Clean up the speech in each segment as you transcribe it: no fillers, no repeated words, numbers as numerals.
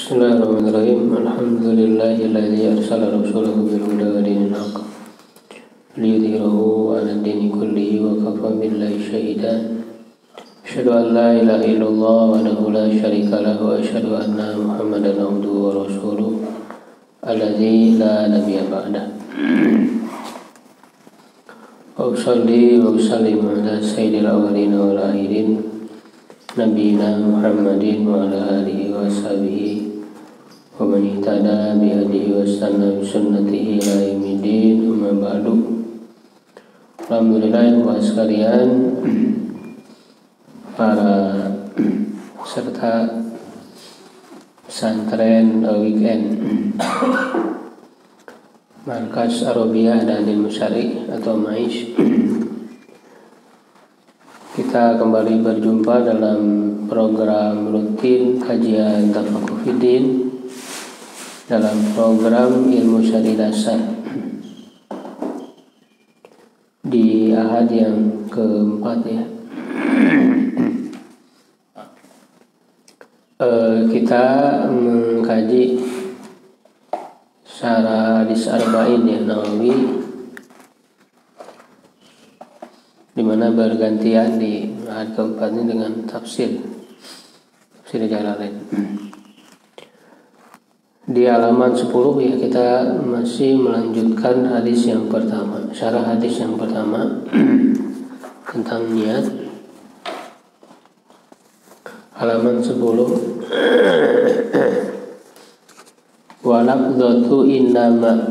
Bismillahirrahmanirrahim. Alhamdulillahilladzi arsala rasulahu bil huda wa dinil haqq liyudhhirahu 'ala ad-dini kullihi wa kafa billahi shahida. Asyhadu an la ilaha illallah wahdahu la syarika lahu wa asyhadu anna Muhammadan abduhu wa rasuluh alladzi la nabiyya ba'dah. Wa usalli wa usallim ala sayyidil awwalin wal akhirin nabiyina Muhammadin wa ala alihi wa sahbihi wa man ihtada bi hadihi wa istanna bi sunnatihi ila yaumil amma ba'du. Alhamdulillah wa sekalian, para peserta pesantren weekend Markas Arabiyah dan Ilmu Syar'i atau MAISY, kita kembali berjumpa dalam program rutin kajian Tafaqquh Fiddin dalam program Ilmu Syar'i Dasar di ahad yang keempat ya. Kita mengkaji syarah hadis arba'in ya Nawawi, di mana bergantian di ahad keempat ini dengan tafsir Jalalain. Di halaman 10 ya, kita masih melanjutkan hadis yang pertama, syarah hadis yang pertama tentang niat. Halaman 10. Wa lafdzatu innama.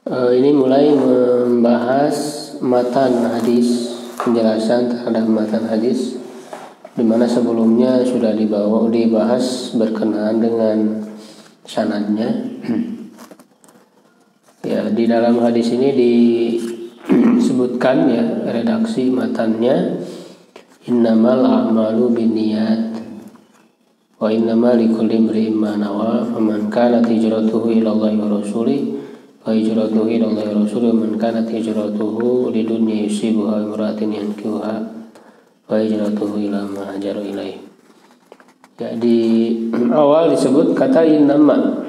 Ini mulai membahas matan hadis, penjelasan terhadap matan hadis, di mana sebelumnya sudah dibahas berkenaan dengan sanadnya. Ya, di dalam hadis ini disebutkan ya redaksi matannya, innamal a'malu binniyat wa innamal likulli imri'in ma nawa faman kanat hijratuhu ila Allahi wa rasulih wa hijratuhu ila Allahi wa rasulih man kanat hijratuhu lidunya yusibuha imra'atin yankihuha wa hijratuhu ila ma hajara ilaih. Ya, di awal disebut kata innama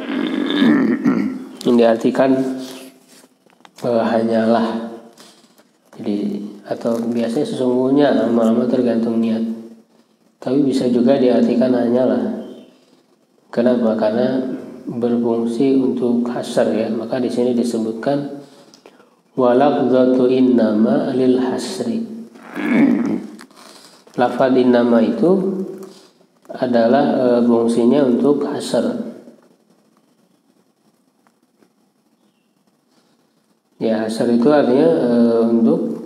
yang diartikan hanyalah. Jadi atau biasanya sesungguhnya, amal-amal tergantung niat. Tapi bisa juga diartikan hanyalah. Kenapa? Karena berfungsi untuk hasr ya. Maka di sini disebutkan walafdzatu innama lil hasri. Lafaz innama itu adalah fungsinya untuk hasr. Ya, hasr itu artinya untuk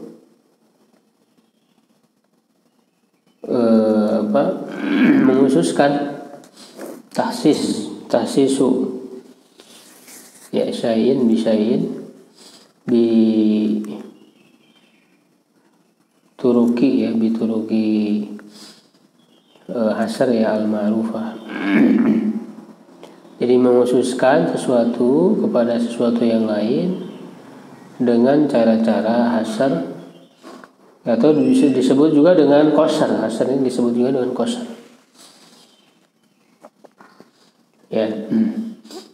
menghususkan, tahsisu ya, syai'in bisyai'in bituruki hasr ya al-ma'rufah. Jadi menghususkan sesuatu kepada sesuatu yang lain dengan cara-cara hasr, atau disebut juga dengan qasr. Hasr ini disebut juga dengan qasr. Ya.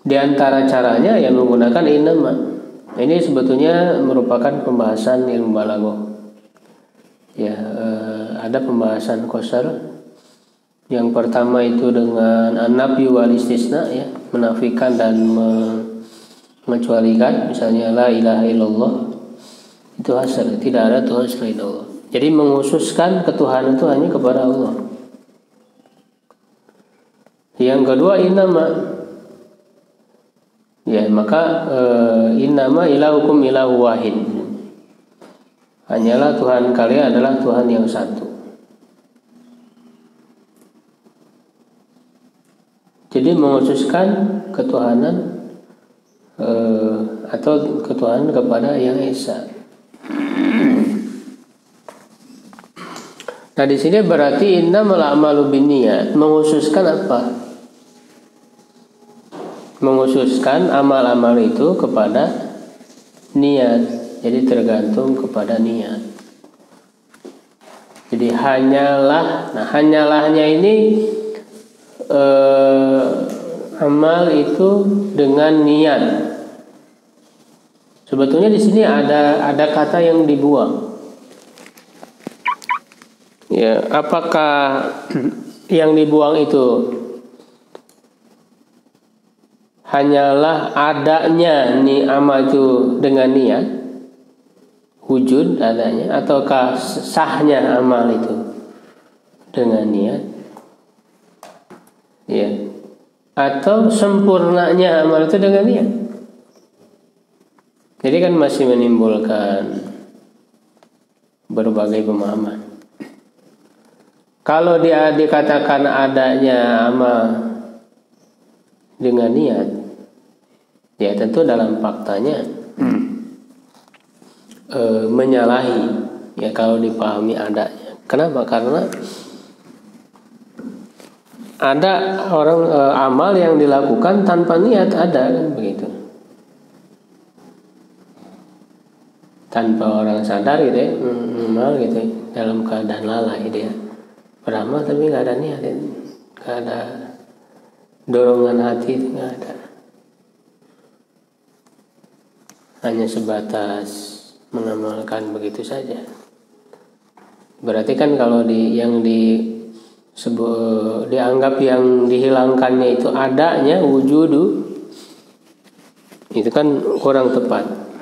Di antara caranya yang menggunakan innama. Ini sebetulnya merupakan pembahasan ilmu balaghah. Ya, ada pembahasan qasr. Yang pertama itu dengan an-nafyu wal istisna ya, menafikan dan mengecualikan. Misalnya la ilaha illallah, itu hasr, tidak ada Tuhan selain Allah. Jadi menghususkan ketuhanan itu hanya kepada Allah. Yang kedua innama. Ya, maka innama ilahukum ilahu wahid. Hanyalah Tuhan kalian adalah Tuhan yang satu. Jadi menghususkan ketuhanan atau ketuhanan kepada yang esa. Nah, di sini berarti innamal a'malu binniyat, menghususkan apa? Menghususkan amal-amal itu kepada niat. Jadi tergantung kepada niat. Jadi Jadi hanyalah. Nah, hanyalahnya ini amal itu dengan niat. Sebetulnya di sini ada kata yang dibuang. Ya, apakah yang dibuang itu hanyalah adanya amal itu dengan niat, wujud adanya, ataukah sahnya amal itu dengan niat, ya, atau sempurnanya amal itu dengan niat? Jadi kan masih menimbulkan berbagai pemahaman. Kalau dia dikatakan adanya amal dengan niat, ya tentu dalam faktanya menyalahi, ya kalau dipahami adanya. Kenapa? Karena ada orang amal yang dilakukan tanpa niat, ada kan begitu, tanpa orang sadar gitu ya, amal gitu ya, dalam keadaan lalai dia beramal tapi nggak ada niat, nggak ada dorongan hati, nggak ada, hanya sebatas mengamalkan begitu saja. Berarti kan kalau dianggap yang dihilangkannya itu adanya wujudu, itu kan kurang tepat.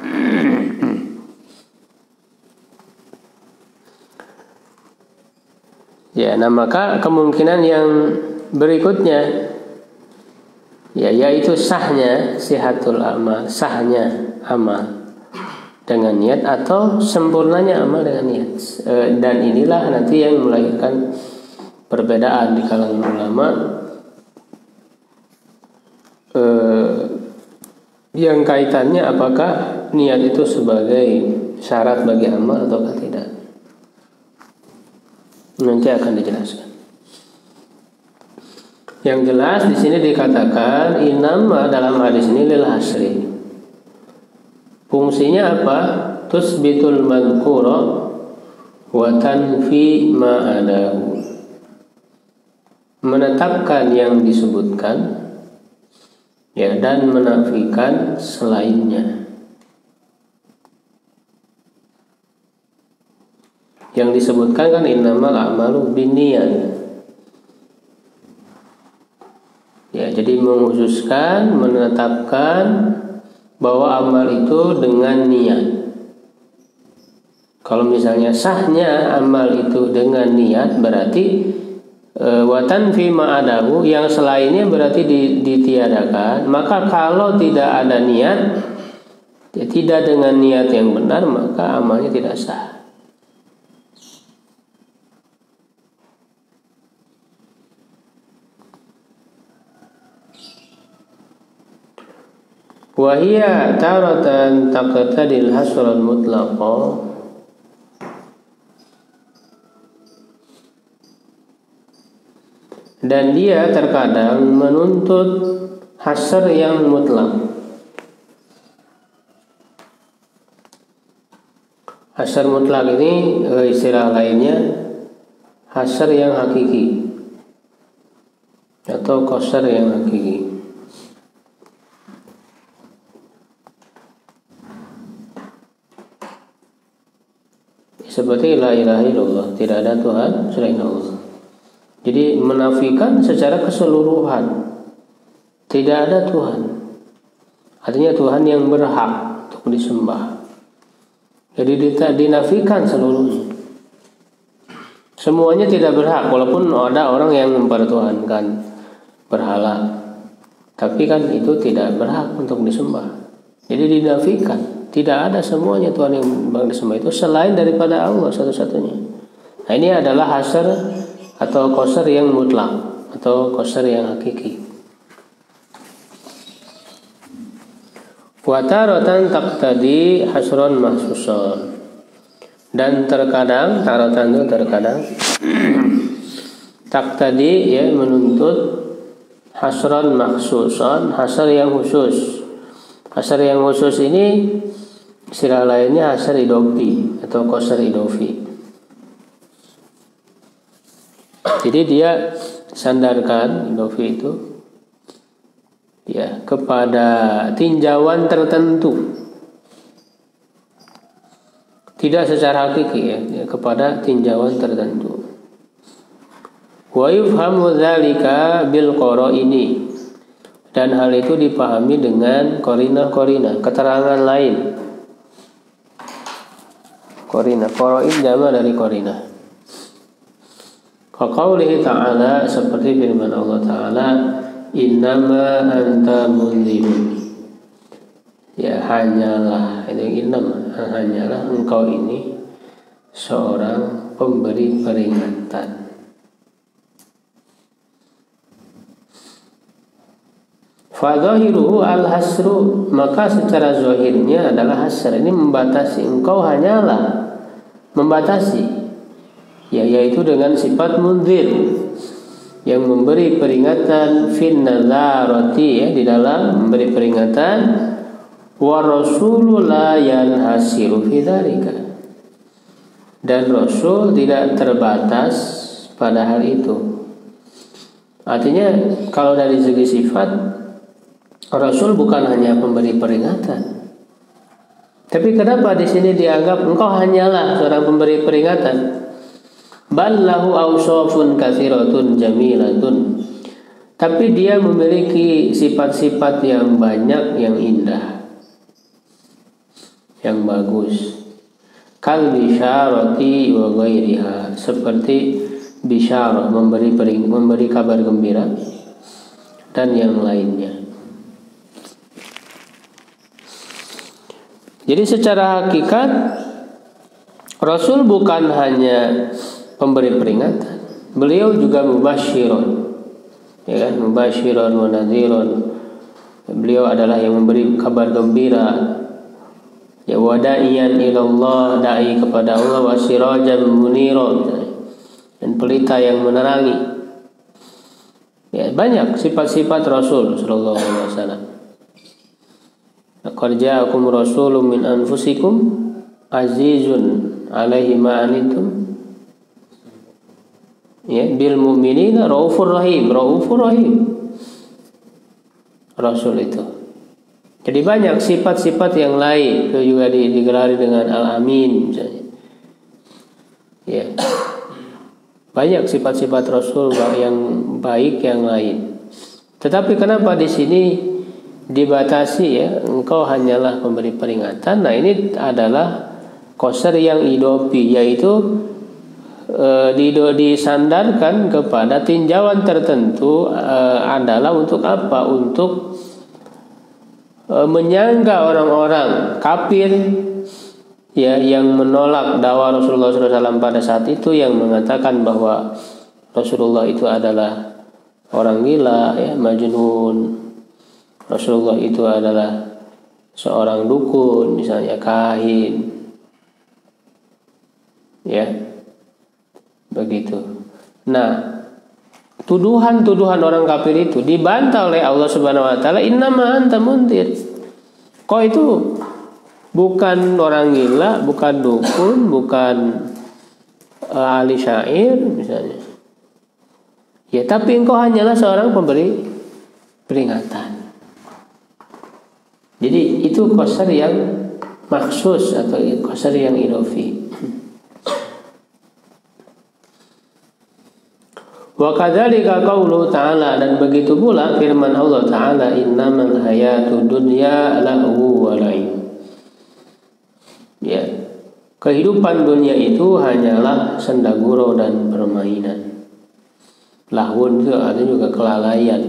Ya, nah maka kemungkinan yang berikutnya, ya, yaitu sahnya sihatul amal, sahnya amal dengan niat atau sempurnanya amal dengan niat. Dan inilah nanti yang melahirkan perbedaan di kalangan ulama yang kaitannya apakah niat itu sebagai syarat bagi amal ataukah tidak. Nanti akan dijelaskan. Yang jelas di sini dikatakan inama dalam hadis ini lil hasri. Fungsinya apa? Tusbitul madhkura wa tanfi ma adahu. Menetapkan yang disebutkan, ya, dan menafikan selainnya. Yang disebutkan kan innamal a'malu binniyat. Ya, jadi mengkhususkan, menetapkan bahwa amal itu dengan niat. Kalau misalnya sahnya amal itu dengan niat, berarti watan fi ma'adahu, yang selainnya berarti ditiadakan. Maka kalau tidak ada niat, ya, tidak dengan niat yang benar, maka amalnya tidak sah. Wahia taratan taqtadil hasran mutlaqa, dan dia terkadang menuntut hasr yang mutlak. Hasr mutlak ini istilah lainnya hasr yang hakiki atau qasr yang hakiki. Seperti la ilaha illallah, tidak ada Tuhan selain Allah. Jadi menafikan secara keseluruhan, tidak ada Tuhan. Artinya Tuhan yang berhak untuk disembah. Jadi dinafikan seluruhnya. Semuanya tidak berhak, walaupun ada orang yang mempertuhankan berhala, tapi kan itu tidak berhak untuk disembah. Jadi dinafikan. Tidak ada semuanya Tuhan yang berhak disembah itu selain daripada Allah satu-satunya. Nah, ini adalah hasr atau qasr yang mutlak atau qasr yang hakiki. Wa taratan taqtadi hasron mahsuson, dan terkadang taratan itu terkadang taqtadi, ya, menuntut hasron mahsuson, hasr yang khusus. Hasr yang khusus ini istilah lainnya hasr idofi atau qasr idofi. Jadi dia sandarkan idofi itu ya kepada tinjauan tertentu, tidak secara hakiki ya, kepada tinjauan tertentu. Wa yufhamu dzalika bil qara'ini, dan hal itu dipahami dengan qarinah-qarinah, keterangan lain. Qarinah, qara'in jama' dari qarinah. Qaulihi ta'ala, seperti firman Allah Ta'ala, innama anta munzirun. Ya hanyalah, itu innama, hanyalah engkau ini seorang pemberi peringatan. Fadzahiruhu al-hasru, maka secara zahirnya adalah hasr, ini membatasi, engkau hanyalah membatasi. Ya, yaitu dengan sifat munzir yang memberi peringatan fin nazarati, ya, di dalam memberi peringatan, wa rasulul la yanhasiru fi dzalika, dan rasul tidak terbatas pada hal itu. Artinya kalau dari segi sifat, rasul bukan hanya pemberi peringatan, tapi kenapa di sini dianggap engkau hanyalah seorang pemberi peringatan? Ballahu awsafun katsiratun jamilatun, tapi dia memiliki sifat-sifat yang banyak, yang indah, yang bagus. Kal bisyarati wa ghairiha, seperti bisyarah, memberi kabar gembira, dan yang lainnya. Jadi secara hakikat Rasul bukan hanya pemberi peringatan, beliau juga mubasyiron, ya kan, mubasyiron wa nadhiron. Beliau adalah yang memberi kabar gembira, ya, wada'iyan ilallah, dai kepada Allah, wa sirajan muniron, dan pelita yang menerangi. Ya, banyak sifat-sifat Rasul sallallahu alaihi wasallam. Laqad ja'akum rasulun min anfusikum azizun 'alaihi ma anittum, ya, bil mu'minina raufur rahim, Rasul itu. Jadi banyak sifat-sifat yang lain, itu juga digelari dengan al-amin misalnya. Ya. Banyak sifat-sifat Rasul yang baik yang lain. Tetapi kenapa di sini dibatasi, ya, engkau hanyalah pemberi peringatan? Nah, ini adalah qasar yang idofi, yaitu disandarkan kepada tinjauan tertentu, adalah untuk apa? Untuk menyangga orang-orang kafir, ya, yang menolak dakwah Rasulullah SAW pada saat itu, yang mengatakan bahwa Rasulullah itu adalah orang gila, ya, majnun. Rasulullah itu adalah seorang dukun, misalnya kahin, ya. Begitu. Nah, tuduhan-tuduhan orang kafir itu dibantah oleh Allah Subhanahu wa taala, innama anta munzir. Kau itu bukan orang gila, bukan dukun, bukan ahli syair misalnya. Ya, tapi engkau hanyalah seorang pemberi peringatan. Jadi itu qasar yang maksus atau qasar yang idofi. Wa kadzalika qauluhu ta'ala, dan begitu pula firman Allah Ta'ala, innamal hayatud dunya lahu wa la'ib. Ya, kehidupan dunia itu hanyalah senda gurau dan permainan. Lahun itu ada juga kelalaian,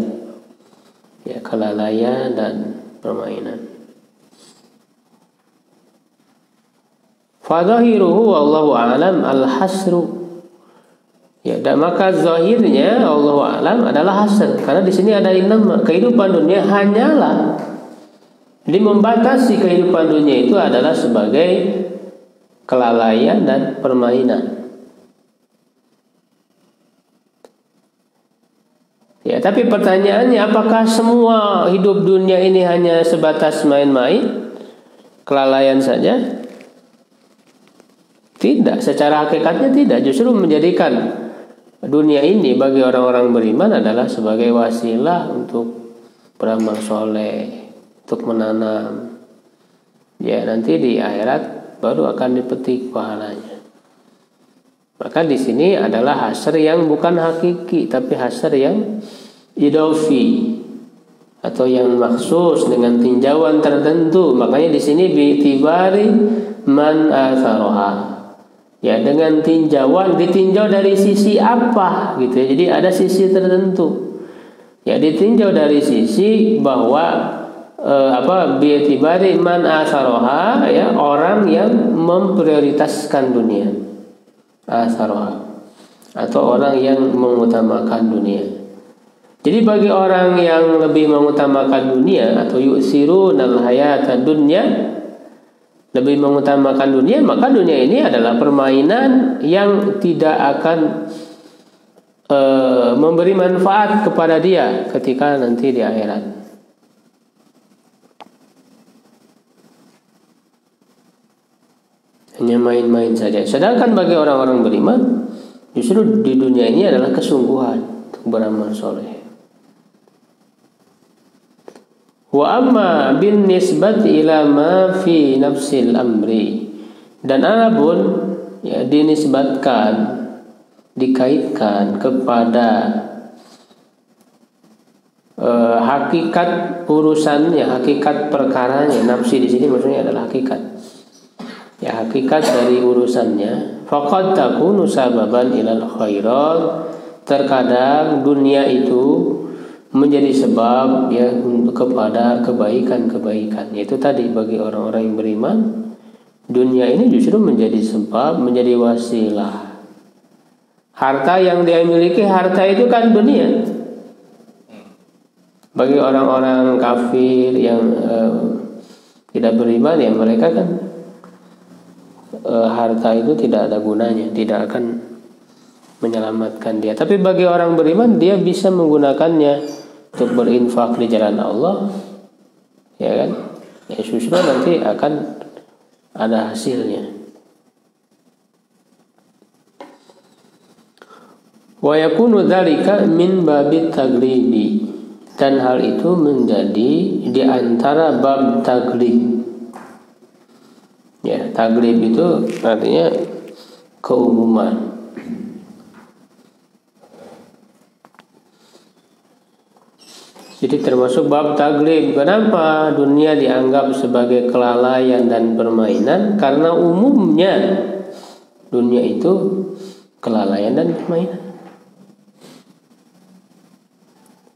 ya, kelalaian dan permainan. Fadhahiruhu wallahu a'lam al-hasru. Ya, dan maka zahirnya Allahu a'lam adalah hasr, karena di sini ada innama, kehidupan dunia hanyalah, jadi membatasi kehidupan dunia itu adalah sebagai kelalaian dan permainan. Ya, tapi pertanyaannya, apakah semua hidup dunia ini hanya sebatas main-main, kelalaian saja? Tidak, secara hakikatnya tidak. Justru menjadikan dunia ini bagi orang-orang beriman adalah sebagai wasilah untuk beramal soleh, untuk menanam. Ya, nanti di akhirat baru akan dipetik pahalanya. Maka di sini adalah hasr yang bukan hakiki, tapi hasr yang idofi atau yang maksus dengan tinjauan tertentu. Makanya di sini bi'tibari man atharoha. Ya, dengan tinjauan, ditinjau dari sisi apa gitu ya. Jadi ada sisi tertentu. Ya, ditinjau dari sisi bahwa bi'tibari man atharoha, ya, orang yang memprioritaskan dunia. Atharoha, atau orang yang mengutamakan dunia. Jadi bagi orang yang lebih mengutamakan dunia atau yu'sirunal hayata dunya, lebih mengutamakan dunia, maka dunia ini adalah permainan yang tidak akan memberi manfaat kepada dia ketika nanti di akhirat. Hanya main-main saja. Sedangkan bagi orang-orang beriman, justru di dunia ini adalah kesungguhan untuk beramal soleh. Wa amma bin nisbati ila ma fi nafsil amri, dan adapun ya dinisbatkan, dikaitkan kepada hakikat urusan, ya hakikat perkaranya. Nafsi di sini maksudnya adalah hakikat, ya hakikat dari urusannya. Faqad takunu sababan ilal khairat, terkadang dunia itu menjadi sebab ya kepada kebaikan-kebaikan. Yaitu tadi bagi orang-orang yang beriman, dunia ini justru menjadi sebab, menjadi wasilah. Harta yang dia miliki, harta itu kan dunia. Bagi orang-orang kafir yang tidak beriman, ya mereka kan harta itu tidak ada gunanya, tidak akan menyelamatkan dia. Tapi bagi orang beriman, dia bisa menggunakannya untuk berinfak di jalan Allah, ya kan? Ya justru nanti akan ada hasilnya. Wa yakunu dzalika min babit taglibi, dan hal itu menjadi di antara bab taglib. Ya, taglib itu artinya keumuman. Jadi termasuk bab taglib. Kenapa dunia dianggap sebagai kelalaian dan permainan? Karena umumnya dunia itu kelalaian dan permainan.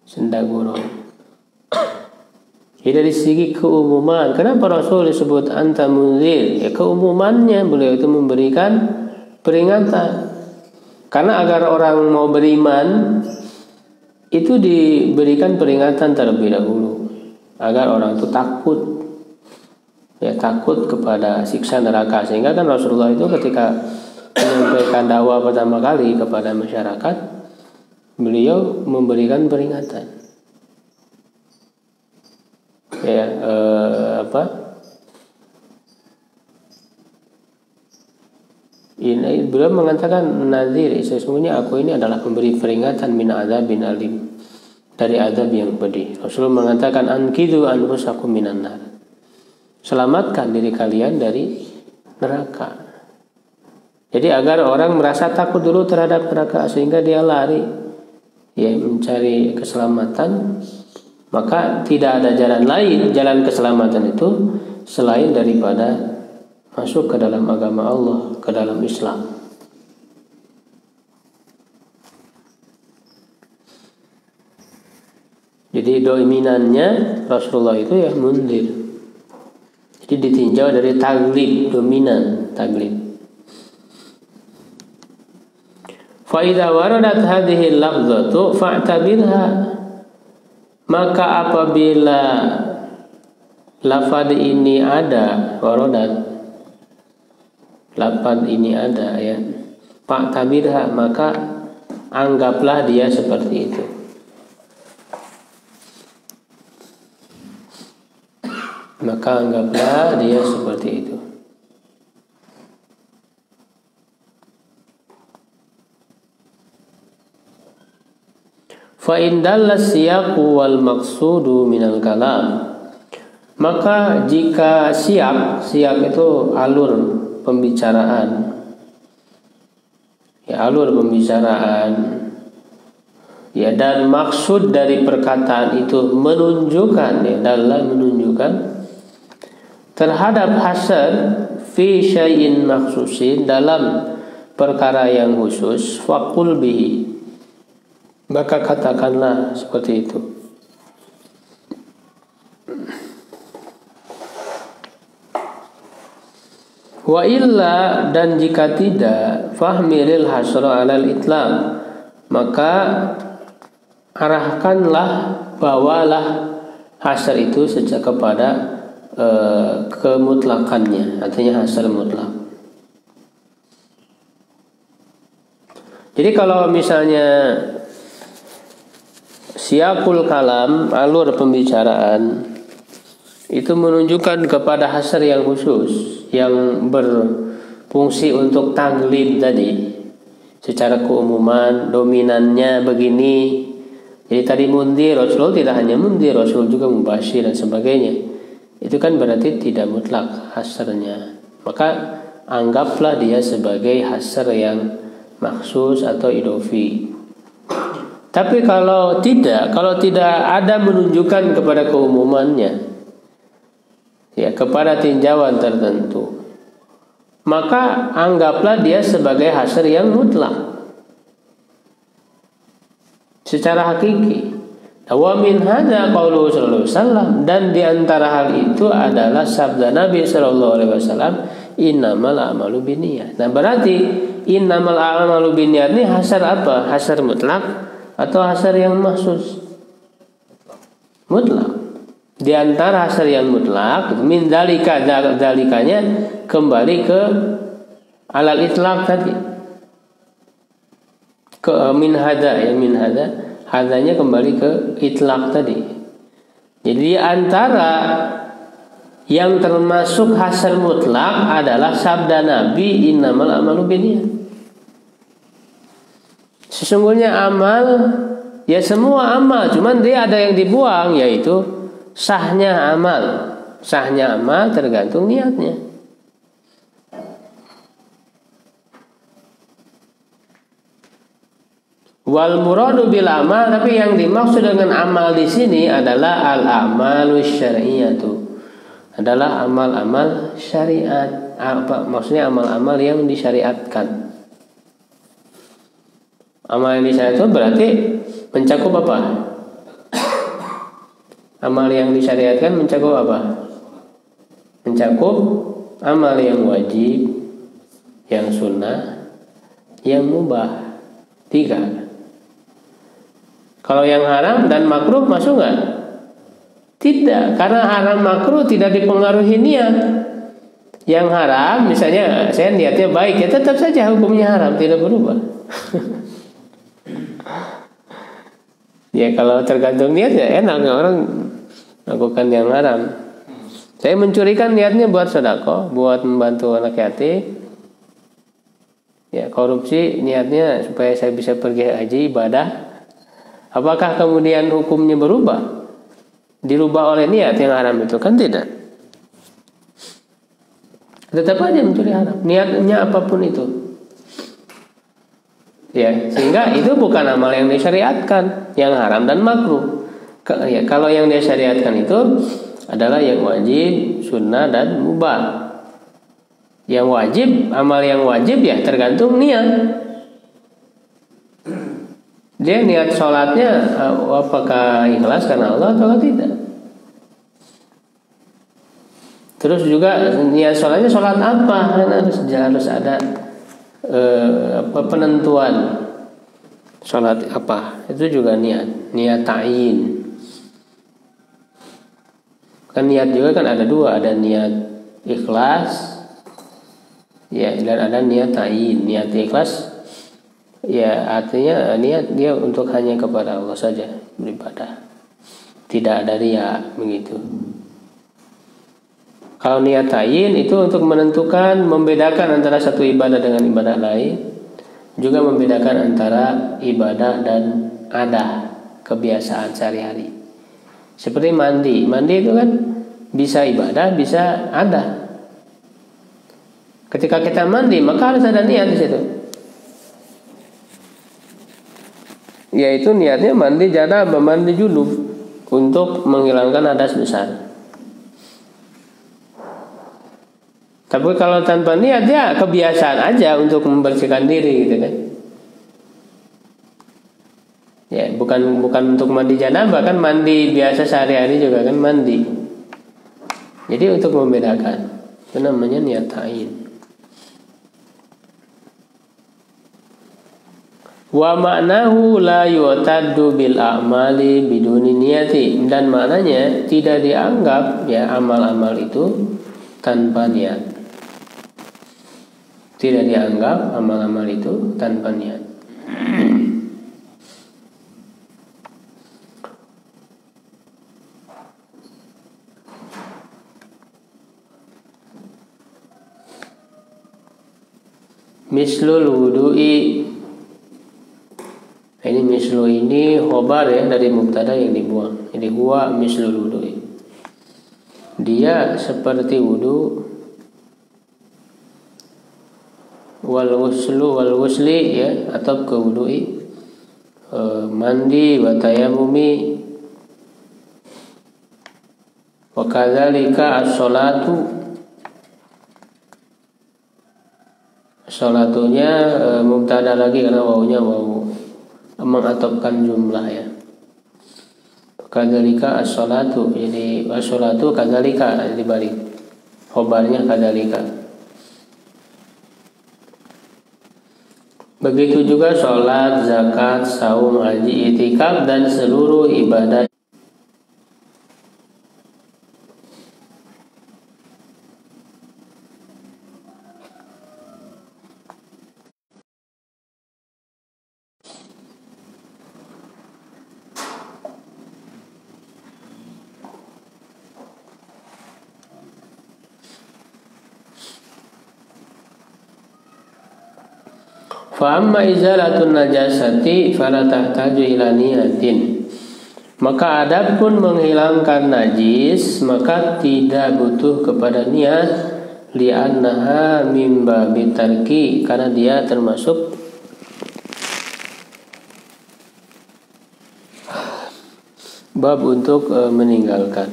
Sendaguro. Jadi dari segi keumuman, kenapa Rasul disebut anta munzir? Ya keumumannya, beliau itu memberikan peringatan. Karena agar orang mau beriman itu diberikan peringatan terlebih dahulu, agar orang itu takut, ya takut kepada siksa neraka. Sehingga kan Rasulullah itu ketika menyampaikan dakwah pertama kali kepada masyarakat, beliau memberikan peringatan. Ya ini beliau mengatakan nazir, sesungguhnya aku ini adalah pemberi peringatan min adzabin alim, dari azab yang pedih. Rasulullah mengatakan ankidu anfusakum minan nar, selamatkan diri kalian dari neraka. Jadi agar orang merasa takut dulu terhadap neraka sehingga dia lari, ya mencari keselamatan. Maka tidak ada jalan lain, jalan keselamatan itu selain daripada masuk ke dalam agama Allah, ke dalam Islam. Jadi dominannya Rasulullah itu ya mundir. Jadi ditinjau dari taglib, dominan taglib. Fa idza waradat hadhihi al-lafzatu fa'tabirha, maka apabila lafaz ini ada, waradat, lafaz ini ada ya, fa'tabirha, maka anggaplah dia seperti itu. Maka anggaplah dia seperti itu. Fa in dalla siyaqu wal maqsudu minal kalam, maka jika siyak itu alur pembicaraan, ya alur pembicaraan, ya dan maksud dari perkataan itu menunjukkan, ya dalam menunjukkan terhadap hasar fi syai'in maksusin, dalam perkara yang khusus, faqul bihi, maka katakanlah seperti itu. Wa illa, dan jika tidak, fahmilil hasra alal itlam, maka arahkanlah, bawalah hasar itu sejak kepada kemutlakannya, artinya hasar mutlak. Jadi kalau misalnya siyaqul kalam, alur pembicaraan, itu menunjukkan kepada hasar yang khusus, yang berfungsi untuk taglib tadi, secara keumuman, dominannya begini. Jadi tadi mundir, Rasul tidak hanya mundir, Rasul juga mubasyir dan sebagainya. Itu kan berarti tidak mutlak hasarnya. Maka anggaplah dia sebagai hasar yang maksus atau idofi. Tapi kalau tidak ada menunjukkan kepada keumumannya, ya kepada tinjauan tertentu, maka anggaplah dia sebagai hasar yang mutlak secara hakiki. Wa min hadza qauluhu sallallahu alaihi wasallam, dan di antara hal itu adalah sabda Nabi sallallahu alaihi wasallam, innamal a'malu binniyat. Nah, berarti innamal a'malu binniyat ini hasar apa? Hasar mutlak atau hasar yang maksus? Mutlak. Di antara hasar yang mutlak, min dalika, dalikanya kembali ke alal itlaq tadi. Ke min hadza, ya min hadza, hadanya kembali ke itlaq tadi. Jadi antara yang termasuk hasar mutlak adalah sabda Nabi, innamal a'malu binniyat. Sesungguhnya amal, ya semua amal, cuman dia ada yang dibuang, yaitu sahnya amal. Sahnya amal tergantung niatnya. Wal muradu bil amal, tapi yang dimaksud dengan amal di sini adalah al amalu syar'iyyatu, adalah amal-amal syariat. Apa maksudnya amal-amal yang disyariatkan? Amal yang disyariatkan berarti mencakup apa? Amal yang disyariatkan mencakup apa? Mencakup amal yang wajib, yang sunnah, yang mubah. 3. Kalau yang haram dan makruh masuk nggak? Tidak, karena haram makruh tidak dipengaruhi niat. Yang haram, misalnya saya niatnya baik, ya tetap saja hukumnya haram, tidak berubah. Ya kalau tergantung niat ya enak, orang lakukan yang haram. Saya mencurikan niatnya buat sedekah, buat membantu anak yatim. Ya korupsi niatnya supaya saya bisa pergi haji ibadah. Apakah kemudian hukumnya berubah? Dirubah oleh niat yang haram itu? Kan tidak. Tetap aja mencuri haram, niatnya apapun itu. Ya, sehingga itu bukan amal yang disyariatkan, yang haram dan makruh. Ya, kalau yang disyariatkan itu adalah yang wajib, sunnah dan mubah. Yang wajib, amal yang wajib ya tergantung niat. Dia niat sholatnya apakah ikhlas karena Allah atau tidak. Terus juga niat sholatnya sholat apa, harus ada penentuan sholat apa. Itu juga niat ta'yin. Kan niat juga kan ada 2, ada niat ikhlas, ya, dan ada niat ta'yin. Niat ikhlas ya artinya niat dia untuk hanya kepada Allah saja beribadah, tidak ada riya, begitu. Kalau niat ta'yin itu untuk menentukan, membedakan antara satu ibadah dengan ibadah lain, juga membedakan antara ibadah dan adah. kebiasaan sehari-hari. Seperti mandi itu kan bisa ibadah, bisa ada. Ketika kita mandi maka harus ada niat di situ. Yaitu niatnya mandi janabah, mandi junub untuk menghilangkan hadas besar. Tapi kalau tanpa niat ya kebiasaan aja untuk membersihkan diri gitu kan. Ya, bukan untuk mandi janabah, kan mandi biasa sehari-hari juga kan mandi. Jadi untuk membedakan, itu namanya niat ta'yin. Wa ma'nahu la yu'taddu bil a'mali biduni niyati, dan maknanya tidak dianggap ya amal-amal itu tanpa niat. Tidak dianggap amal-amal itu tanpa niat. Mislul wudu'i. Ini mislu ini khobar ya dari mubtada yang dibuang. Jadi huwa mislul wudu'i. Dia seperti wudu. Wal wusli ya, atau ke wudu'i, mandi wa tayammumi, wa kadzalika as-sholatu. Sholatunya mubtada lagi karena wawunya wawu mengatopkan jumlah ya. Kadzalika as-sholatu, jadi as-sholatu kadzalika dibalik khobarnya kadzalika. Begitu juga sholat, zakat, saum, haji, itikaf, dan seluruh ibadah. Fa amma izalatun najasati fala tahtaju ila niyatin. Maka adapun menghilangkan najis maka tidak butuh kepada niat, li'annaha min babi tarki, karena dia termasuk bab untuk meninggalkan.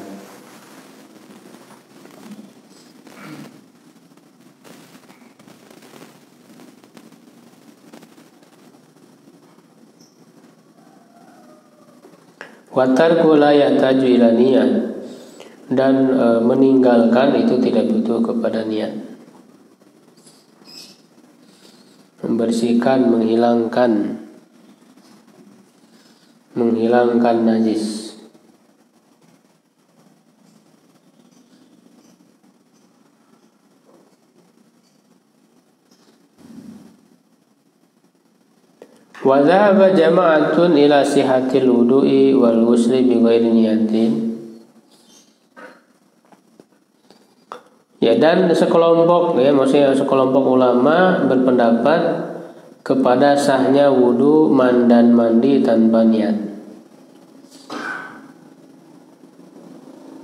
Watarku la yahtaju ila niyat, dan meninggalkan itu tidak butuh kepada niat. Membersihkan, menghilangkan najis. Wa dhahaba jama'atun ila sihatil wudu'i wal ghusli bi ghairi niyatin. Ya, dan sekelompok ya, maksudnya sekelompok ulama berpendapat kepada sahnya wudu dan mandi tanpa niat.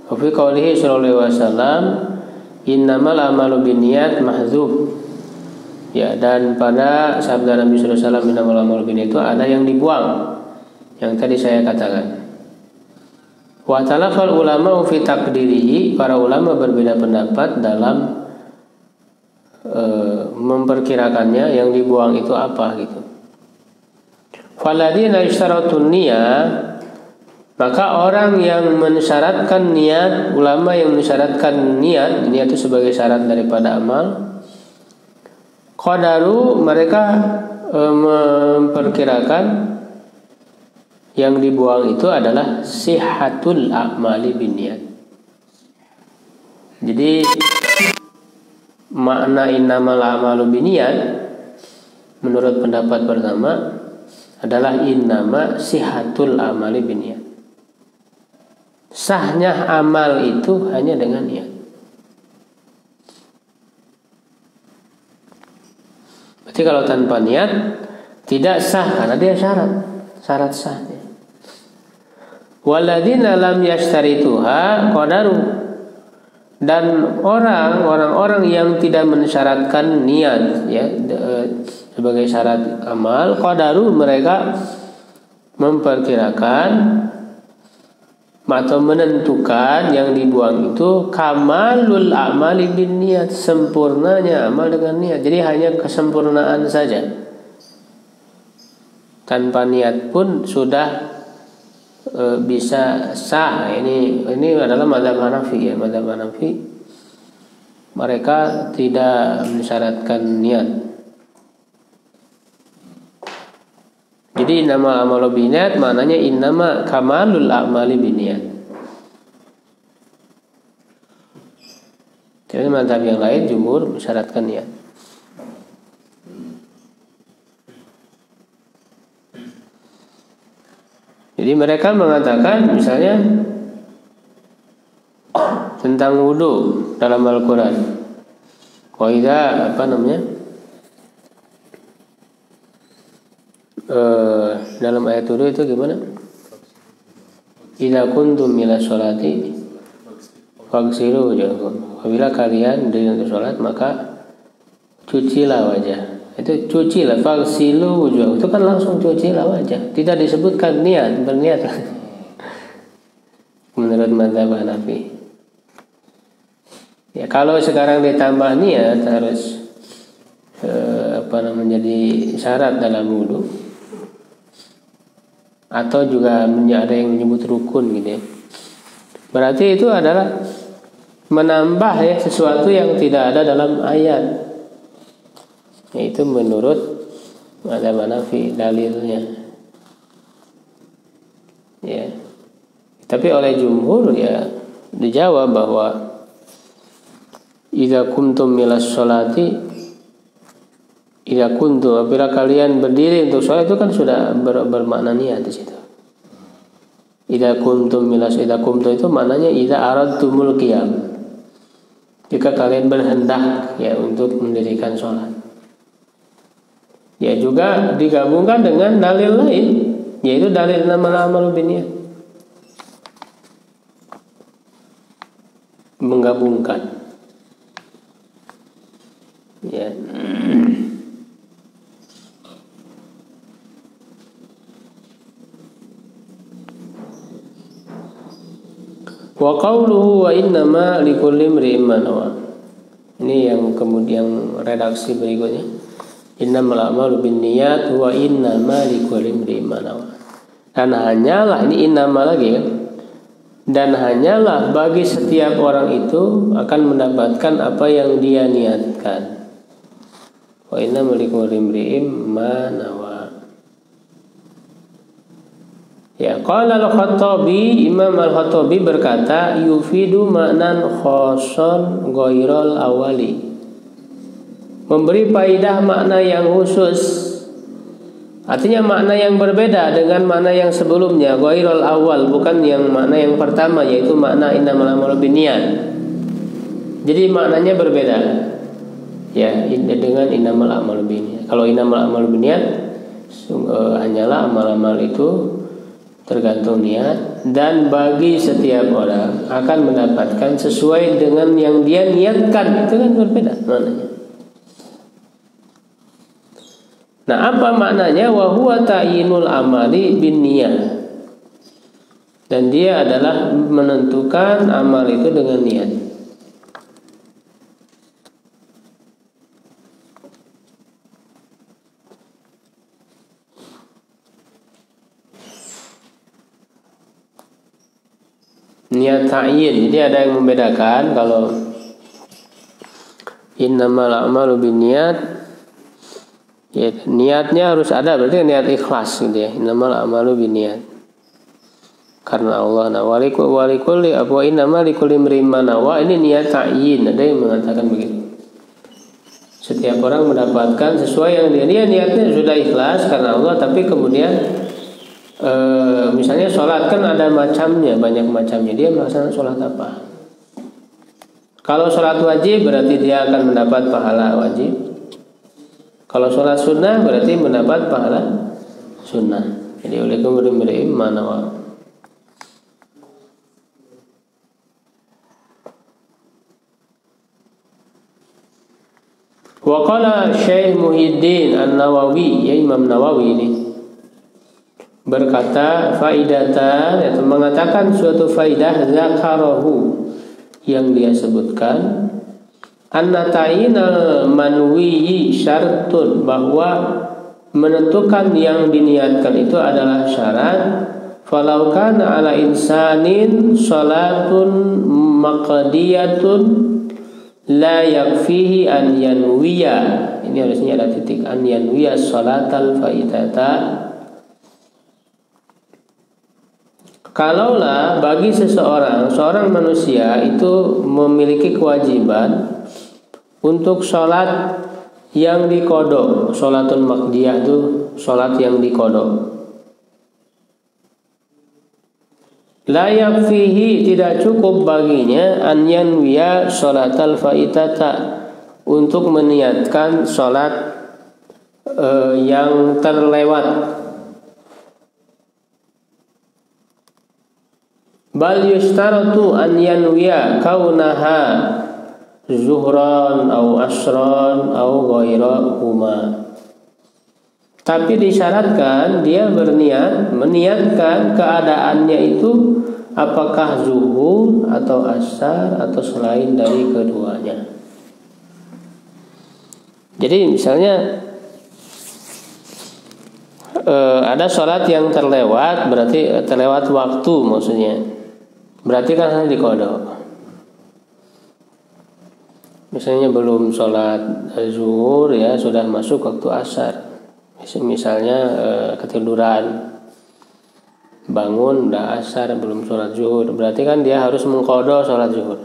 Wa fi qoulihi sallallahu alaihi wasallam innamal amalu binniyat mahdzuf. Ya, dan pada sabda Nabi sallallahu alaihi wasallam innamal amalu binniyat itu ada yang dibuang, yang tadi saya katakan. Wa talafal ulama fi taqdirihi, para ulama berbeda pendapat dalam memperkirakannya, yang dibuang itu apa gitu. Faladina isyaratun niyah, maka orang yang mensyaratkan niat, ulama yang mensyaratkan niat itu sebagai syarat daripada amal, qadaru, mereka memperkirakan yang dibuang itu adalah sihatul a'mali binniyat. Jadi makna innamal a'malu binniyat menurut pendapat pertama adalah innama sihatul a'mali binniyat. Sahnya amal itu hanya dengan niat. Berarti kalau tanpa niat tidak sah, karena dia syarat sahnya. Walladzina lam yashtarituha qadaru, dan orang-orang yang tidak mensyaratkan niat ya sebagai syarat amal, qadaru mereka memperkirakan atau menentukan yang dibuang itu kamalul a'mali bin niat, sempurnanya amal dengan niat. Jadi hanya kesempurnaan saja, tanpa niat pun sudah bisa sah. Ini adalah mazhab Hanafi ya. Mazhab Hanafi mereka tidak mensyaratkan niat. Jadi innama amalu binniat maknanya innama kamalul a'mali binniat. Jadi mazhab yang lain jumhur mensyaratkan niat. Jadi mereka mengatakan misalnya tentang wudu dalam Al-Quran. Qaidah dalam ayat wudu itu gimana? Idza kuntum ila sholati faghsilu wujuhakum. Apabila kalian berdiri untuk sholat maka cucilah wajah. Itu cucilah, faghsilu wujuhakum, itu kan langsung cucilah wajah, tidak disebutkan niat, berniat menurut mazhab Hanafi. Ya kalau sekarang ditambah niat harus menjadi syarat dalam wudu, atau juga ada yang menyebut rukun gitu ya. Berarti itu adalah menambah ya sesuatu yang tidak ada dalam ayat. Itu menurut mazhab Hanafi dalilnya. Ya. Tapi oleh jumhur ya dijawab bahwa idza kuntum milas sholati, idza kuntum, apabila kalian berdiri untuk sholat, itu kan sudah bermakna niat di situ. Idza kuntum itu maknanya idza aradtumul qiyam, jika kalian berhendak ya untuk mendirikan sholat. Ya juga digabungkan dengan dalil lain, yaitu dalil innamal a'malu binniyat. Menggabungkan. Ya. Wa qawluhu wa innama likulli imri'in ma nawa. Ini yang kemudian redaksi berikutnya. Innamal a'malu binniyat wa innama likulli imri'in ma nawa. Dan hanyalah, ini innama lagi kan. Dan hanyalah bagi setiap orang itu akan mendapatkan apa yang dia niatkan. Wa innamal likulli imri'in ma nawa. Ya, qala al-Khattabi, Imam al-Khattabi berkata, yufidu ma'nan khassan ghairal awali. Memberi faidah makna yang khusus. Artinya makna yang berbeda dengan makna yang sebelumnya, ghairal awal, bukan yang makna yang pertama, yaitu makna innamal a'malu binniyat. Jadi maknanya berbeda. Ya, dengan innamal a'malu binniyat. Kalau innamal a'malu binniyat hanyalah amal-amal itu tergantung niat, dan bagi setiap orang akan mendapatkan sesuai dengan yang dia niatkan. Itu kan berbeda maknanya. Nah, apa maknanya? Wa huwa ta'yinul amali binniyah. Dan dia adalah menentukan amal itu dengan niat. Niat ta'yin. Jadi ada yang membedakan kalau innamal a'malu binniyat, ya, niatnya harus ada, berarti niat ikhlas gitu ya. Innamal a'malu binniyat, karena Allah. Nah, walikulli wa innamal likulli imri'in ma nawa, ini niat ta'yin. Ada yang mengatakan begitu. Setiap orang mendapatkan sesuai yang dia niatnya sudah ikhlas karena Allah, tapi kemudian misalnya sholat kan ada macamnya, banyak macamnya. Dia melaksanakan sholat apa? Kalau sholat wajib berarti dia akan mendapat pahala wajib. Kalau sholat sunnah berarti mendapat pahala sunnah. Jadi oleh kemudian ma nawa. Wa qala Syekh Muhyiddin An-Nawawi, ya Imam Nawawi ini berkata, faidatan, yaitu mengatakan suatu faidah, zakarahu, yang dia sebutkan, anna ta'inal manwiyi syartun, bahwa menentukan yang diniatkan itu adalah syarat. Falau kana ala insanin salatun maqdiyatun la yakfihi an yanwiya, ini harusnya ada titik, an yanwiya salatal faidata. Kalaulah bagi seorang manusia itu memiliki kewajiban untuk sholat yang dikodok, sholatun maqdiyah itu sholat yang dikodok. La yakfihi, tidak cukup baginya, an yanwiya sholatal faitata, untuk meniatkan sholat yang terlewat. Bal yustaratu an yanwiya kaunaha zuhran au asran au ghairahuma. Tapi disyaratkan dia meniatkan keadaannya itu apakah zuhur atau asar atau selain dari keduanya. Jadi misalnya ada sholat yang terlewat, berarti terlewat waktu maksudnya, berarti kan harus dikodok. Misalnya belum sholat zuhur, ya sudah masuk waktu asar. Misalnya ketiduran, bangun udah asar, belum sholat zuhur, berarti kan dia harus mengkodok sholat zuhur.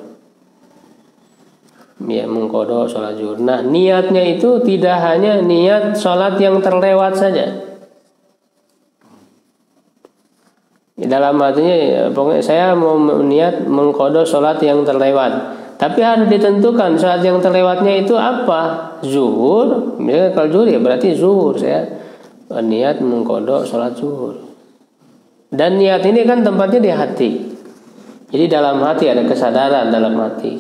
Ya, mengkodok sholat zuhur. Nah, niatnya itu tidak hanya niat sholat yang terlewat saja. Dalam artinya, pokoknya saya mau niat mengkodok sholat yang terlewat. Tapi harus ditentukan saat yang terlewatnya itu apa? Zuhur. Misalnya kalau zuhur ya berarti zuhur, saya niat mengkodok sholat zuhur. Dan niat ini kan tempatnya di hati. Jadi dalam hati, ada kesadaran dalam hati.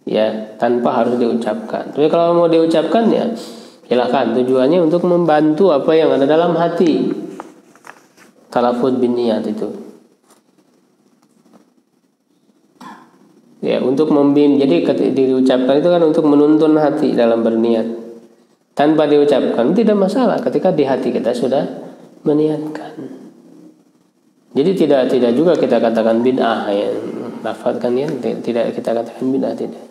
Ya, tanpa harus diucapkan. Tapi kalau mau diucapkan ya silakan, tujuannya untuk membantu apa yang ada dalam hati. Talafud bin niat itu. Ya, untuk jadi diucapkan itu kan untuk menuntun hati dalam berniat. Tanpa diucapkan tidak masalah ketika di hati kita sudah meniatkan. Jadi tidak juga kita katakan bid'ah, ya. Lafadzkan ya, tidak kita katakan bid'ah, tidak.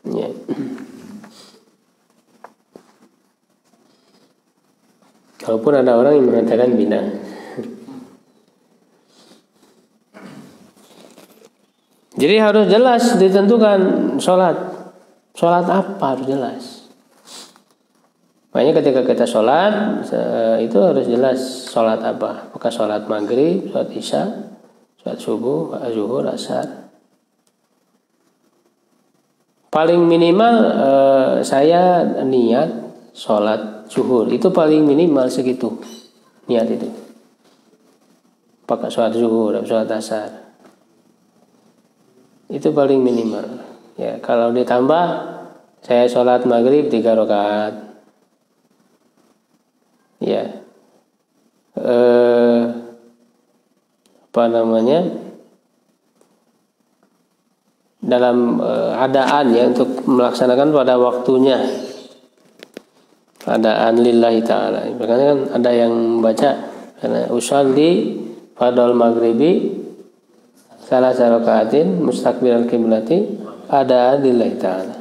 Ya. Walaupun ada orang yang mengatakan bid'ah. Jadi harus jelas ditentukan sholat apa harus jelas. Makanya ketika kita sholat itu harus jelas sholat apa. Apakah sholat maghrib, sholat isya, sholat subuh, zuhur, asar. Paling minimal saya niat sholat zuhur, itu paling minimal segitu niat itu. Apakah sholat zuhur atau sholat asar, itu paling minimal. Ya, kalau ditambah saya sholat maghrib 3 rakaat, ya, dalam adaan ya, untuk melaksanakan pada waktunya, adaan lillahi ta'ala. Makanya kan ada yang membaca karena usolli fardhul maghribi salah rakaatin mustaqbilal qiblati adaan lillahi ta'ala.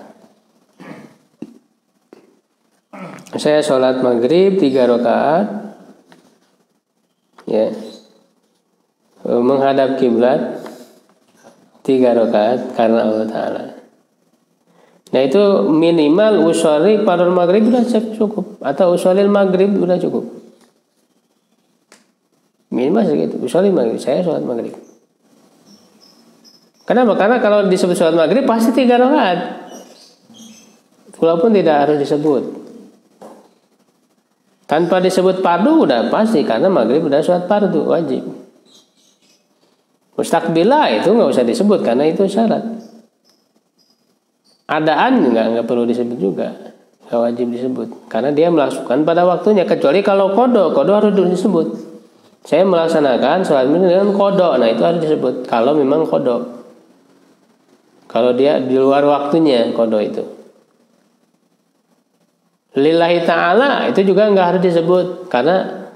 Saya sholat maghrib 3 rakaat, ya, menghadap kiblat 3 rakaat karena Allah Ta'ala. Nah, itu minimal usolli fardhul maghrib sudah cukup, atau usolil maghrib sudah cukup. Minimal segitu, usolli maghrib, saya sholat maghrib. Kenapa? Karena kalau disebut sholat maghrib pasti 3 rakaat, walaupun tidak harus disebut. Tanpa disebut fardu udah pasti, karena maghrib udah sholat fardu wajib. Mustaqbilah itu nggak usah disebut karena itu syarat. adaan nggak perlu disebut juga, nggak wajib disebut karena dia melakukan pada waktunya, kecuali kalau kodo harus disebut. Saya melaksanakan sholat dengan kodo, nah itu harus disebut kalau memang kodo. Kalau dia di luar waktunya kodo itu. Lillahi ta'ala itu juga nggak harus disebut karena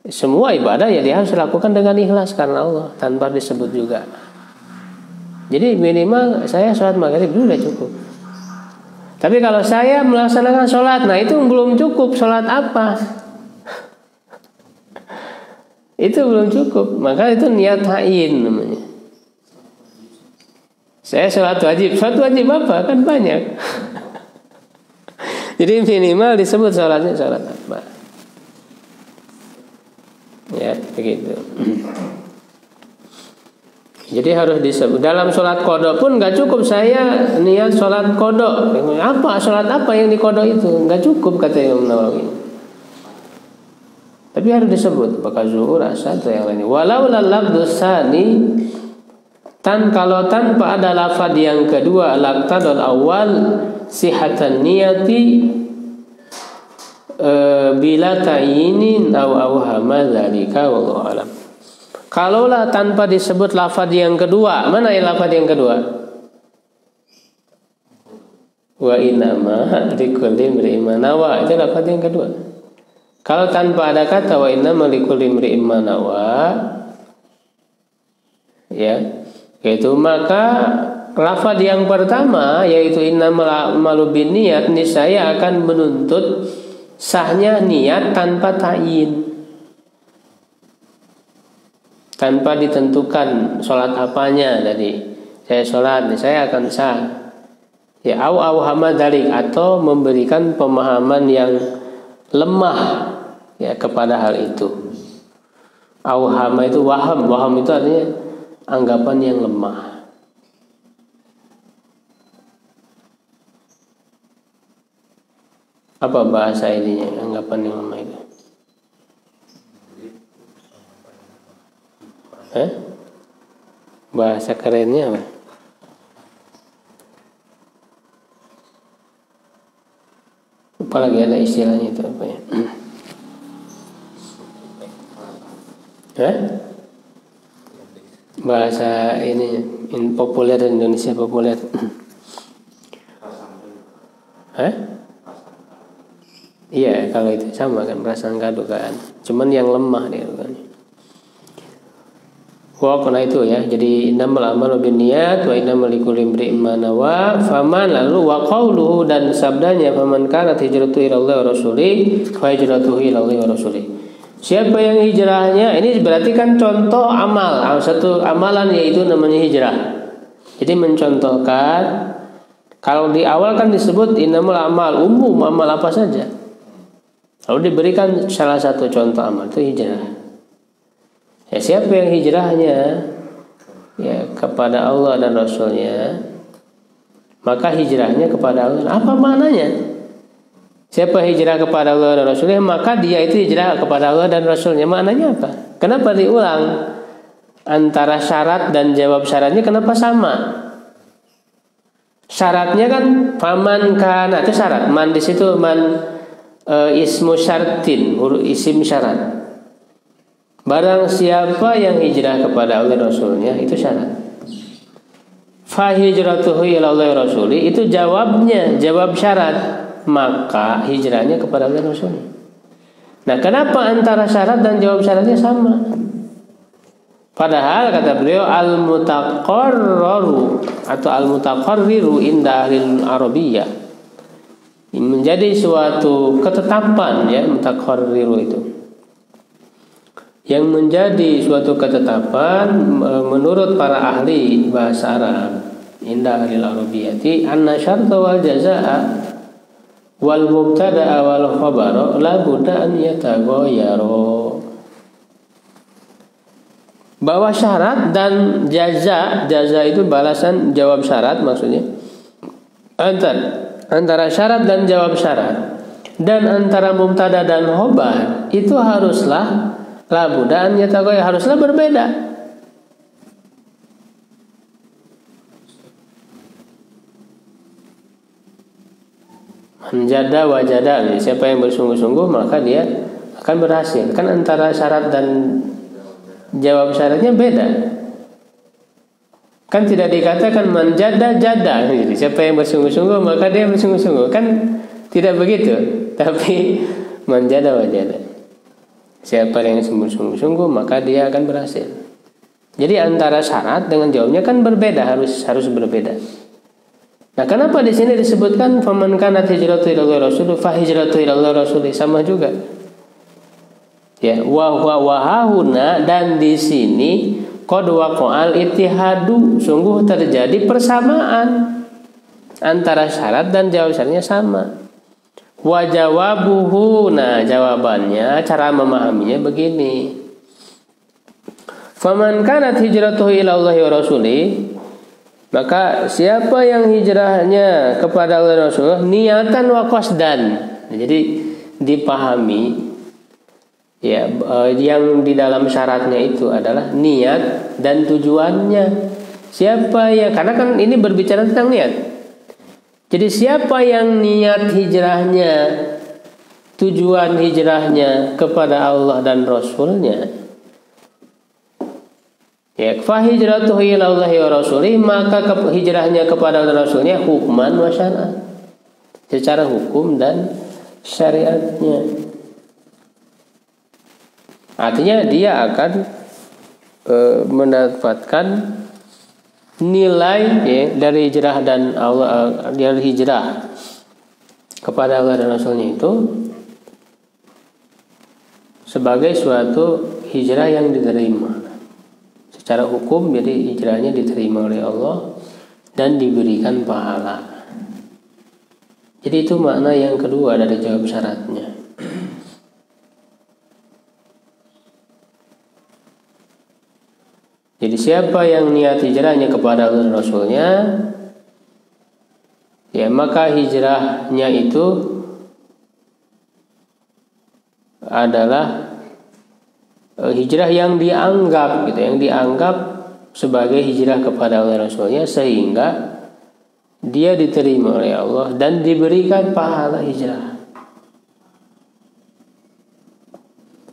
semua ibadah ya dia harus lakukan dengan ikhlas karena Allah tanpa disebut juga. Jadi minimal saya sholat maghrib dulu udah cukup. Tapi kalau saya melaksanakan sholat, nah itu belum cukup. Sholat apa? Itu belum cukup. Maka itu niat ta'yin namanya. Saya sholat wajib. Sholat wajib apa? Kan banyak. Jadi minimal disebut sholatnya sholat apa. Ya begitu. Jadi harus disebut. Dalam sholat kodok pun nggak cukup saya niat sholat kodok. Apa sholat apa yang di kodok itu? Nggak cukup kata Imam Nawawi. Tapi harus disebut. Apakah zuhur, asar atau yang lainnya. Walau lafdzus tsani kalau tanpa ada lafaz yang kedua, laqtadul awal sihatan niyati bila ta'yinin aw awhama dzalika wallahu alam. Kalaulah tanpa disebut lafaz yang kedua, mana yang lafaz yang kedua? Wa innama likulli imri'in ma nawa, itu lafaz yang kedua. Kalau tanpa ada kata wa innama likulli imri'in ma nawa, ya, yaitu maka lafaz yang pertama yaitu innamal a'malu binniyat niscaya akan menuntut sahnya niat tanpa ta'yin. Tanpa ditentukan sholat apanya tadi. Saya sholat, saya akan sah. Ya, au hamadalik atau memberikan pemahaman yang lemah ya kepada hal itu. Auhama itu waham itu artinya anggapan yang lemah. Apa bahasa ininya anggapan yang lemah itu? Bahasa kerennya apa? Apalagi ada istilahnya itu apa ya? Bahasa ini populer Indonesia populer. Iya, kalau itu sama kan prasangka dugaan. Cuman yang lemah dia kan. Karena itu ya. Jadi innamal a'malu binniyat wa innamal likulli imri'in ma nawa. Faman lalu wa qauluhu dan sabdanya faman kanat hijratuhu ila Allah wa rasulih fa hijratuhu ila Allah wa rasulih. Siapa yang hijrahnya, ini berarti kan contoh amal, satu amalan yaitu namanya hijrah. Jadi mencontohkan kalau di awal kan disebut innamal a'mal, umum amal apa saja. Lalu diberikan salah satu contoh amal itu hijrah. Ya, siapa yang hijrahnya ya kepada Allah dan Rasulnya, maka hijrahnya kepada Allah. Apa maknanya? Siapa hijrah kepada Allah dan Rasulnya, maka dia itu hijrah kepada Allah dan Rasulnya. Maknanya apa? Kenapa diulang? Antara syarat dan jawab syaratnya kenapa sama? Syaratnya kan faman kana itu syarat. Man di situ man ismu syartin, isim syarat. Barang siapa yang hijrah kepada Allah Rasulnya itu syarat. Fa hijratuhu ila Allah Rasuli itu jawabnya, jawab syarat. Maka hijrahnya kepada Allah Rasulnya. Nah, kenapa antara syarat dan jawab syaratnya sama? Padahal kata beliau al-mutaqarraru atau al-mutaqarriru inda ahlil arabiyyah menjadi suatu ketetapan ya, mutaqarriru itu yang menjadi suatu ketetapan menurut para ahli bahasa Arab inda ahlil arabiyyati anna syarta wal jazaa wal mubtada'a wal khabara la budda an yataghayyaru. Bahwa syarat dan jaza itu balasan jawab syarat maksudnya. Antara syarat dan jawab syarat dan antara mubtada dan khabar itu haruslah la budda an yataghayyaru, haruslah berbeda. Manjada wajada, siapa yang bersungguh-sungguh maka dia akan berhasil. Kan antara syarat dan jawab syaratnya beda. Kan tidak dikatakan manjada jada. Jadi siapa yang bersungguh-sungguh maka dia bersungguh-sungguh. Kan tidak begitu. Tapi manjada wajada. Siapa yang bersungguh-sungguh maka dia akan berhasil. Jadi antara syarat dengan jawabnya kan berbeda, harus berbeda. Nah, kenapa di sini disebutkan faman kanat hijratu ila Rasul fa hijratu ila Rasul, sama juga. Ya, wahuna, dan di sini qad waqa'al ittihadu, sungguh terjadi persamaan antara syarat dan jawab syaratnya sama. Wa jawabuhu, nah jawabannya, cara memahaminya begini. Faman kanat hijratuhu ila Allah wa Rasulih, maka siapa yang hijrahnya kepada Allah dan Rasulullah niatan wa qasdan. Nah, jadi dipahami ya, yang di dalam syaratnya itu adalah niat dan tujuannya. Siapa ya, karena kan ini berbicara tentang niat. Jadi siapa yang niat hijrahnya, tujuan hijrahnya kepada Allah dan Rasulnya, ya, fa hijratuhu ila Allah wa Rasulih, maka hijrahnya kepada Allah dan Rasulnya hukman wa syar'an, secara hukum dan syariatnya. Artinya dia akan mendapatkan nilai ya, dari hijrah dan Allah, dari hijrah kepada Allah dan Rasulnya itu sebagai suatu hijrah yang diterima secara hukum. Jadi hijrahnya diterima oleh Allah dan diberikan pahala. Jadi itu makna yang kedua dari jawab syaratnya. Jadi siapa yang niat hijrahnya kepada Allah dan Rasulnya, ya maka hijrahnya itu adalah hijrah yang dianggap gitu, yang dianggap sebagai hijrah kepada Allah dan Rasulnya, sehingga dia diterima oleh Allah dan diberikan pahala hijrah.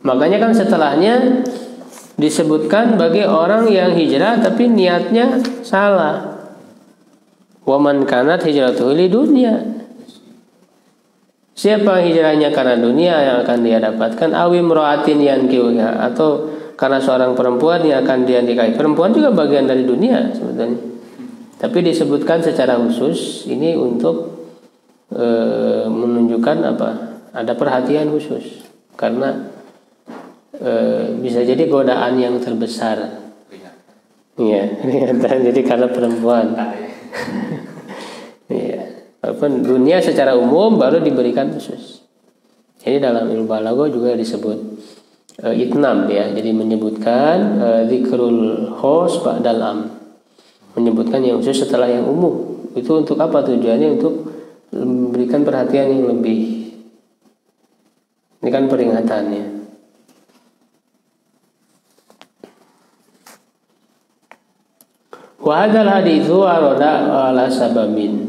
Makanya kan setelahnya disebutkan bagi orang yang hijrah tapi niatnya salah. Wa man kanat hijratuhu lidunya, siapa hijrahnya karena dunia yang akan dia dapatkan, awi mra'atin yankihuha, atau karena seorang perempuan yang akan dia nikahi. Perempuan juga bagian dari dunia sebetulnya, tapi disebutkan secara khusus ini untuk menunjukkan apa? Ada perhatian khusus karena bisa jadi godaan yang terbesar. Iya, jadi karena perempuan. Iya. Walaupun dunia secara umum baru diberikan khusus. Jadi dalam ilmu balaghah juga disebut itnam ya. Jadi menyebutkan dzikrul khos ba'dal am. Menyebutkan yang khusus setelah yang umum. Itu untuk apa tujuannya? Untuk memberikan perhatian yang lebih. Ini kan peringatannya. Wa hadzal haditsu arada ala sababin.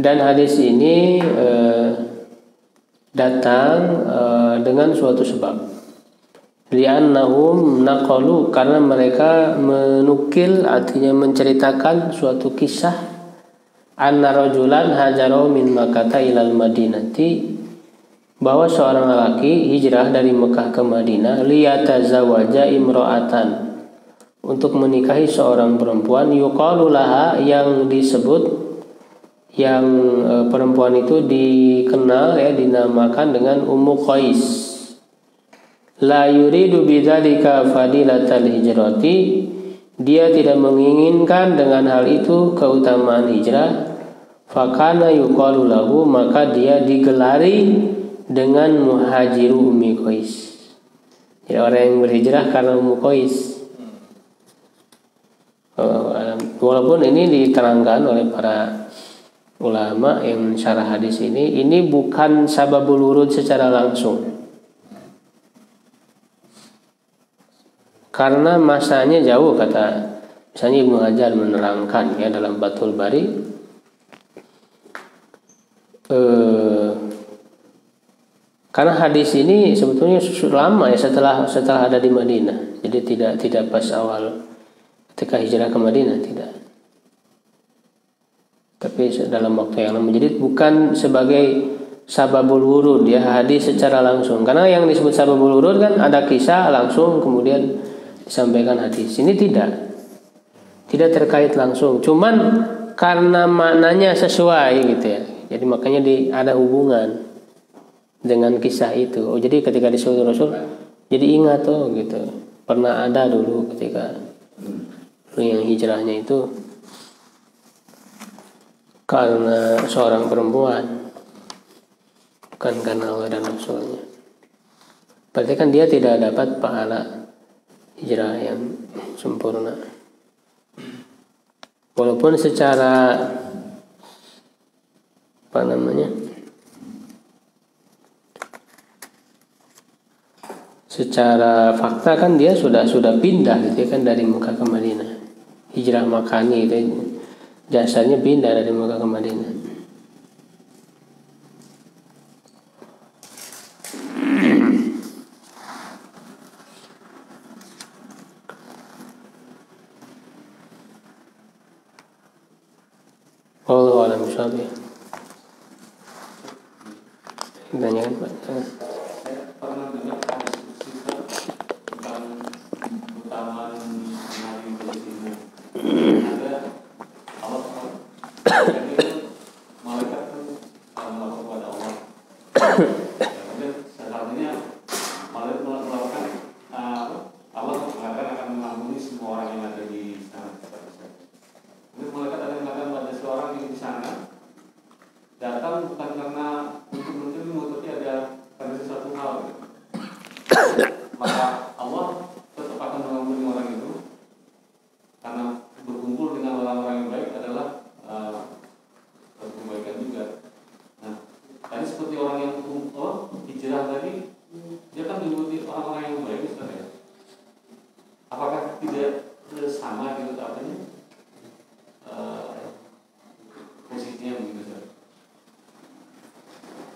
Dan hadis ini datang dengan suatu sebab. Li'annahum naqalu, karena mereka menukil, artinya menceritakan suatu kisah. Anna rajulan hajara min Makkah ilal Madinati, bahwa seorang lelaki hijrah dari Mekah ke Madinah liyatazawaja imra'atan, untuk menikahi seorang perempuan, yuqalu laha, yang disebut, yang perempuan itu dikenal ya, dinamakan dengan Ummu Qais. La yuridu bidzalika fadilatal hijrati, dia tidak menginginkan dengan hal itu keutamaan hijrah. Fakana yuqalu lahu, maka dia digelari dengan muhajiru Ummi Qais. Jadi orang yang berhijrah karena Ummu Qais. Walaupun ini diterangkan oleh para ulama yang syarah hadis ini bukan sababul wurud secara langsung, karena masanya jauh. Kata misalnya Ibnu Hajar menerangkan ya dalam Fathul Bari, Karena hadis ini sebetulnya lama ya setelah ada di Madinah. Jadi tidak pas awal ketika hijrah ke Madinah, tidak. Tapi dalam waktu yang lama. Jadi bukan sebagai sababul wurud ya hadis secara langsung. Karena yang disebut sababul wurud kan ada kisah langsung kemudian disampaikan hadis. Ini tidak terkait langsung. Cuman karena maknanya sesuai gitu ya. Jadi makanya ada hubungan dengan kisah itu. Oh jadi ketika disuruh Rasul, jadi ingat gitu. Pernah ada dulu ketika yang hijrahnya itu karena seorang perempuan, bukan karena Allah dan Rasulnya. Berarti kan dia tidak dapat pahala hijrah yang sempurna. Walaupun secara secara fakta kan dia sudah pindah gitu kan dari Mekah ke Madinah. Hijrah makani itu jasanya pindah dari Mekah ke Madinah. Wallahu a'lam bishawab. Tanyakan Pak. Pernah dengar tentang keutamaan hari bersihmu. Ada Allah malaikat melakukan kepada Allah. Kemudian selanjutnya malaikat melakukan Allah akan mengampuni semua orang yang ada di sana. Kemudian malaikat akan mengatakan pada seorang yang di sana datang bukan karena untuk menuntut, tapi ada karena sesuatu hal. Maka Allah tetap akan mengampuni orang itu karena berkumpul dengan orang-orang yang baik adalah kebaikan juga. Nah, tadi seperti orang yang hijrah tadi, dia kan mengikuti orang-orang yang baik, Ustaz ya. Apakah tidak sama gitu artinya posisinya begitu saja?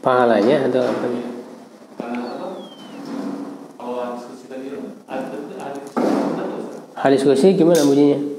Pahalanya atau apa? Karena apa? Kalau diskusi tadi ada Hadis kursi gimana bunyinya?